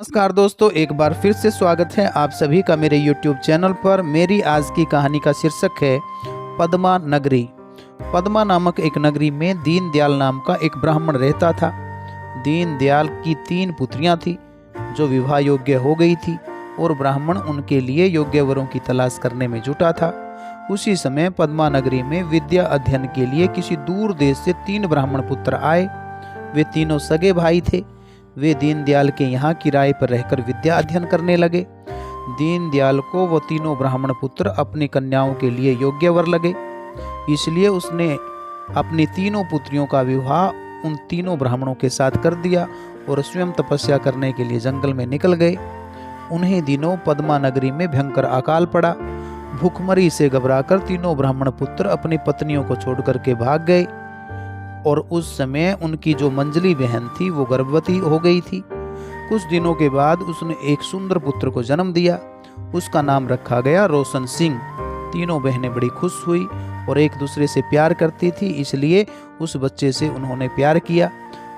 नमस्कार दोस्तों, एक बार फिर से स्वागत है आप सभी का मेरे YouTube चैनल पर। मेरी आज की कहानी का शीर्षक है पद्मा नगरी। पद्मा नामक एक नगरी में दीनदयाल नाम का एक ब्राह्मण रहता था। दीनदयाल की 3 पुत्रियां थी जो विवाह योग्य हो गई थी और ब्राह्मण उनके लिए योग्य वरों की तलाश करने में जुटा था। उसी समय पद्मा नगरी में विद्या अध्ययन के लिए किसी दूर देश से 3 ब्राह्मण पुत्र आए। वे तीनों सगे भाई थे। वे दीनदयाल के यहाँ किराए पर रहकर विद्या अध्ययन करने लगे। दीनदयाल को वो तीनों ब्राह्मण पुत्र अपनी कन्याओं के लिए योग्य वर लगे, इसलिए उसने अपनी तीनों पुत्रियों का विवाह उन तीनों ब्राह्मणों के साथ कर दिया और स्वयं तपस्या करने के लिए जंगल में निकल गए। उन्हीं दिनों पद्मा नगरी में भयंकर अकाल पड़ा। भूखमरी से घबराकर तीनों ब्राह्मण पुत्र अपनी पत्नियों को छोड़कर के भाग गए और उस समय उनकी जो मंजली बहन थी वो गर्भवती हो गई थी। कुछ दिनों के बाद उसने एक सुंदर पुत्र को जन्म दिया। उसका नाम रखा गया रोशन सिंह। तीनों बहनें बड़ी खुश हुई और एक दूसरे से प्यार करती थी, इसलिए उस बच्चे से उन्होंने प्यार किया।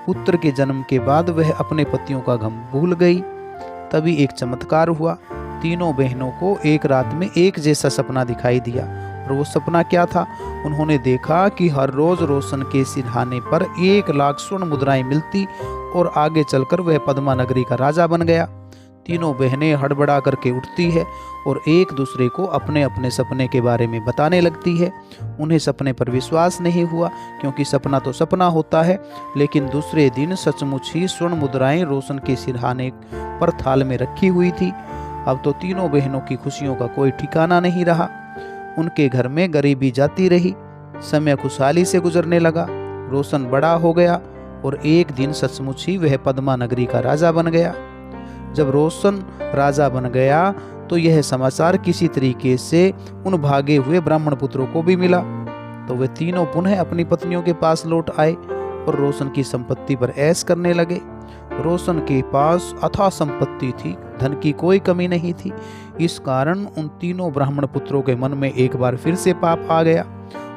पुत्र के जन्म के बाद वह अपने पतियों का गम भूल गई। तभी एक चमत्कार हुआ। तीनों बहनों को एक रात में एक जैसा सपना दिखाई दिया। और वो सपना क्या था? उन्होंने देखा कि हर रोज रोशन के सिरहाने पर 1,00,000 स्वर्ण मुद्राएं मिलती और आगे चलकर वह पद्मा नगरी का राजा बन गया। तीनों बहनें हड़बड़ा करके उठती है और एक दूसरे को अपने अपने सपने के बारे में बताने लगती है। उन्हें सपने पर विश्वास नहीं हुआ, क्योंकि सपना तो सपना होता है। लेकिन दूसरे दिन सचमुच ही स्वर्ण मुद्राएं रोशन के सिरहाने पर थाल में रखी हुई थी। अब तो तीनों बहनों की खुशियों का कोई ठिकाना नहीं रहा। उनके घर में गरीबी जाती रही। समय खुशहाली से गुजरने लगा। रोशन बड़ा हो गया और एक दिन सचमुच ही वह पद्मा नगरी का राजा बन गया। जब रोशन राजा बन गया तो यह समाचार किसी तरीके से उन भागे हुए ब्राह्मण पुत्रों को भी मिला। तो वे तीनों पुनः अपनी पत्नियों के पास लौट आए और रोशन की संपत्ति पर ऐश करने लगे। रोशन के पास अथाह संपत्ति थी, धन की कोई कमी नहीं थी। इस कारण उन तीनों ब्राह्मण पुत्रों के मन में एक बार फिर से पाप आ गया।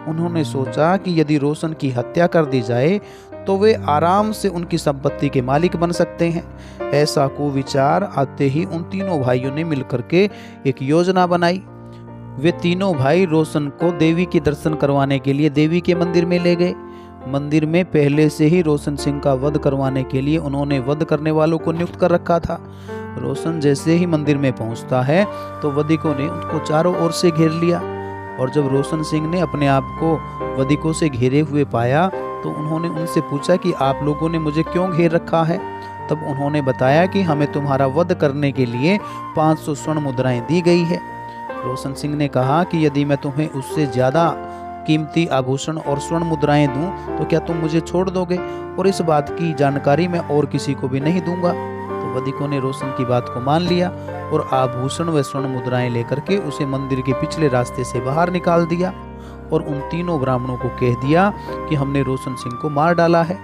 उन्होंने सोचा कि यदि रोशन की हत्या कर दी जाए तो वे आराम से उनकी संपत्ति के मालिक बन सकते हैं। ऐसा कुविचार आते ही उन तीनों भाइयों ने मिलकर के एक योजना बनाई। वे तीनों भाई रोशन को देवी के दर्शन करवाने के लिए देवी के मंदिर में ले गए। मंदिर में पहले से ही रोशन सिंह का वध करवाने के लिए उन्होंने वध करने वालों को नियुक्त कर रखा था। रोशन जैसे ही मंदिर में पहुंचता है तो वधिकों ने उनको चारों ओर से घेर लिया। और जब रोशन सिंह ने अपने आप को वधिकों से घेरे हुए पाया तो उन्होंने उनसे पूछा कि आप लोगों ने मुझे क्यों घेर रखा है। तब उन्होंने बताया कि हमें तुम्हारा वध करने के लिए 500 स्वर्ण मुद्राएं दी गई है। रोशन सिंह ने कहा कि यदि मैं तुम्हें उससे ज्यादा कीमती आभूषण और स्वर्ण मुद्राएं दूं तो क्या तुम मुझे छोड़ दोगे? और इस बात की जानकारी मैं और किसी को भी नहीं दूंगा। तो वधिकों ने रोशन की बात को मान लिया और आभूषण व स्वर्ण मुद्राएं लेकर के उसे मंदिर के पिछले रास्ते से बाहर निकाल दिया और उन तीनों ब्राह्मणों को कह दिया कि हमने रोशन सिंह को मार डाला है।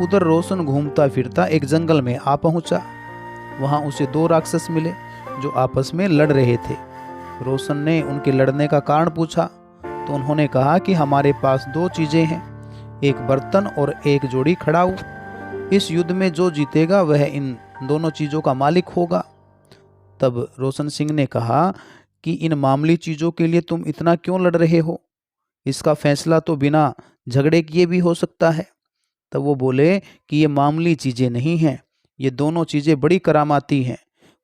उधर रोशन घूमता फिरता एक जंगल में आ पहुंचा। वहां उसे 2 राक्षस मिले जो आपस में लड़ रहे थे। रोशन ने उनके लड़ने का कारण पूछा तो उन्होंने कहा कि हमारे पास 2 चीजें हैं, एक बर्तन और एक जोड़ी खड़ाऊ। इस युद्ध में जो जीतेगा वह इन दोनों चीजों का मालिक होगा। तब रोशन सिंह ने कहा कि इन मामूली चीजों के लिए तुम इतना क्यों लड़ रहे हो? इसका फैसला तो बिना झगड़े किए भी हो सकता है। तब वो बोले कि ये मामूली चीजें नहीं हैं, ये दोनों चीजें बड़ी करामाती हैं।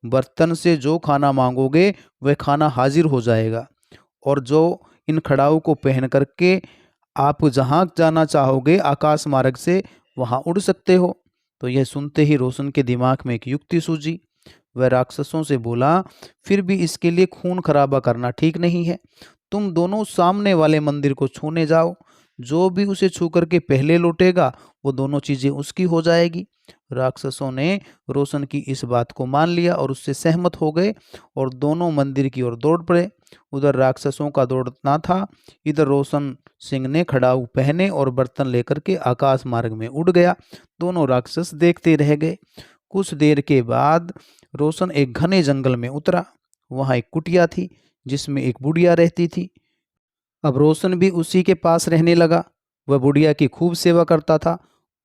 बर्तन से जो खाना मांगोगे वह खाना हाजिर हो जाएगा, और जो इन खड़ाऊ को पहन करके आप जहाँ जाना चाहोगे आकाश मार्ग से वहाँ उड़ सकते हो। तो यह सुनते ही रोशन के दिमाग में एक युक्ति सूझी। वह राक्षसों से बोला, फिर भी इसके लिए खून खराबा करना ठीक नहीं है। तुम दोनों सामने वाले मंदिर को छूने जाओ। जो भी उसे छू करके पहले लौटेगा वो दोनों चीजें उसकी हो जाएगी। राक्षसों ने रोशन की इस बात को मान लिया और उससे सहमत हो गए और दोनों मंदिर की ओर दौड़ पड़े। उधर राक्षसों का दौड़ना था, इधर रोशन सिंह ने खड़ाऊ पहने और बर्तन लेकर के आकाश मार्ग में उड़ गया। दोनों राक्षस देखते रह गए। कुछ देर के बाद रोशन एक घने जंगल में उतरा। वहां एक कुटिया थी जिसमें एक बुढ़िया रहती थी। अब रोशन भी उसी के पास रहने लगा। वह बुढ़िया की खूब सेवा करता था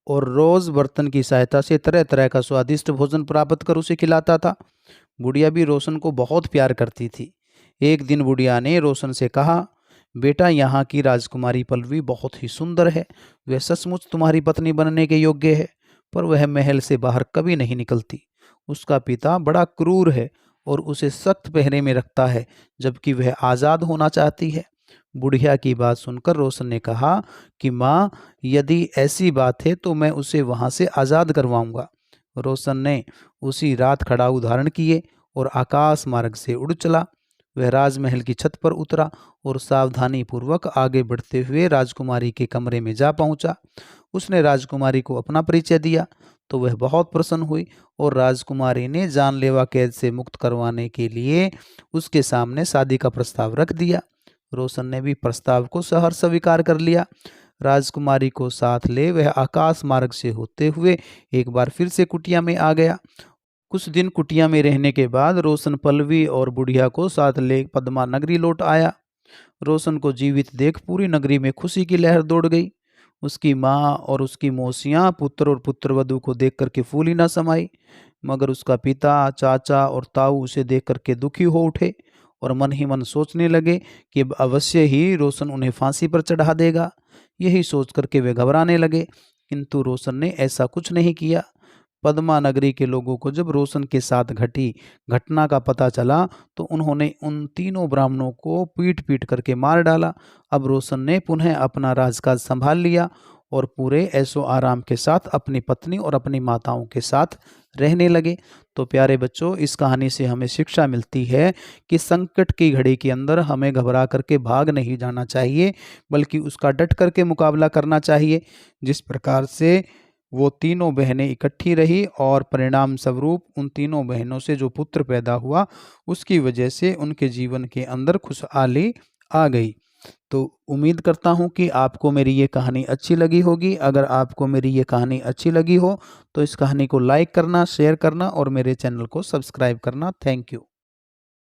और रोज़ बर्तन की सहायता से तरह तरह का स्वादिष्ट भोजन प्राप्त कर उसे खिलाता था। बुढ़िया भी रोशन को बहुत प्यार करती थी। एक दिन बुढ़िया ने रोशन से कहा, बेटा, यहाँ की राजकुमारी पल्लवी बहुत ही सुंदर है। वह सचमुच तुम्हारी पत्नी बनने के योग्य है, पर वह महल से बाहर कभी नहीं निकलती। उसका पिता बड़ा क्रूर है और उसे सख्त पहरे में रखता है, जबकि वह आज़ाद होना चाहती है। बुढ़िया की बात सुनकर रोशन ने कहा कि माँ, यदि ऐसी बात है तो मैं उसे वहाँ से आज़ाद करवाऊंगा। रोशन ने उसी रात खड़ाऊ धारण किए और आकाश मार्ग से उड़ चला। वह राजमहल की छत पर उतरा और सावधानी पूर्वक आगे बढ़ते हुए राजकुमारी के कमरे में जा पहुंचा। उसने राजकुमारी को अपना परिचय दिया तो वह बहुत प्रसन्न हुई और राजकुमारी ने जानलेवा कैद से मुक्त करवाने के लिए उसके सामने शादी का प्रस्ताव रख दिया। रोशन ने भी प्रस्ताव को सहर्ष स्वीकार कर लिया। राजकुमारी को साथ ले वह आकाश मार्ग से होते हुए एक बार फिर से कुटिया में आ गया। कुछ दिन कुटिया में रहने के बाद रोशन पल्लवी और बुढ़िया को साथ ले पद्मा नगरी लौट आया। रोशन को जीवित देख पूरी नगरी में खुशी की लहर दौड़ गई। उसकी माँ और उसकी मौसियाँ पुत्र और पुत्रवधू को देख करके फूली न समाई, मगर उसका पिता, चाचा और ताऊ उसे देख करके दुखी हो उठे और मन ही मन सोचने लगे कि अब अवश्य ही रोशन उन्हें फांसी पर चढ़ा देगा। यही सोच करके वे घबराने लगे, किंतु रोशन ने ऐसा कुछ नहीं किया। पद्मा नगरी के लोगों को जब रोशन के साथ घटी घटना का पता चला तो उन्होंने उन तीनों ब्राह्मणों को पीट पीट करके मार डाला। अब रोशन ने पुनः अपना राजकाज संभाल लिया और पूरे ऐशो आराम के साथ अपनी पत्नी और अपनी माताओं के साथ रहने लगे। तो प्यारे बच्चों, इस कहानी से हमें शिक्षा मिलती है कि संकट की घड़ी के अंदर हमें घबरा करके भाग नहीं जाना चाहिए, बल्कि उसका डट करके मुकाबला करना चाहिए। जिस प्रकार से वो तीनों बहनें इकट्ठी रही और परिणाम स्वरूप उन तीनों बहनों से जो पुत्र पैदा हुआ, उसकी वजह से उनके जीवन के अंदर खुशहाली आ गई। तो उम्मीद करता हूँ कि आपको मेरी ये कहानी अच्छी लगी होगी। अगर आपको मेरी ये कहानी अच्छी लगी हो तो इस कहानी को लाइक करना, शेयर करना और मेरे चैनल को सब्सक्राइब करना। Thank you.